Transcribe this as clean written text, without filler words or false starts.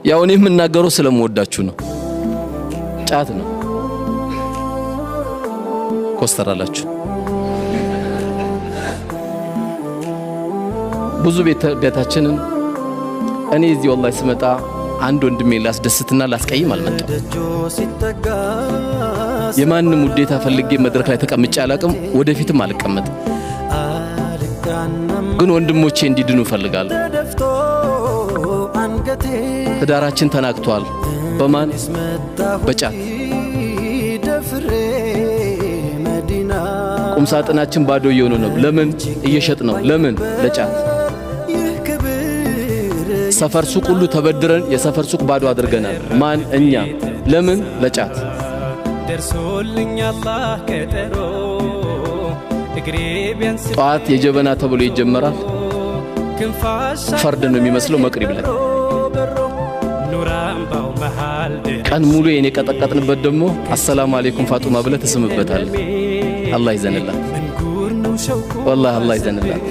ያው እኔ የምናገረው ስለምወዳችሁ ነው። ጫት ነው ኮስተራላችሁ። ብዙ ቤታችንን እኔ እዚህ ወላሂ ስመጣ አንድ ወንድሜ ላስደስትና ላስቀይም አልመጣም። የማንም ውዴታ ፈልጌ መድረክ ላይ ተቀምጬ አላቅም፣ ወደፊትም አልቀመጥም። ግን ወንድሞቼ እንዲድኑ ፈልጋለሁ። ትዳራችን ተናግቷል። በማን? በጫት። ቁምሳጥናችን ባዶ እየሆነ ነው። ለምን? እየሸጥ ነው። ለምን? ለጫት። ሰፈር ሱቅ ሁሉ ተበድረን የሰፈር ሱቅ ባዶ አድርገናል። ማን? እኛ። ለምን? ለጫት። ጧት የጀበና ተብሎ ይጀመራል። ፈርድ ነው የሚመስለው መቅሪብ ላይ። ቀን ሙሉ የኔ ቀጠቀጥንበት ደግሞ አሰላሙ አለይኩም ፋጡማ ብለህ ተስምበታል። አላህ ይዘንላት፣ ወላሂ አላህ ይዘንላት።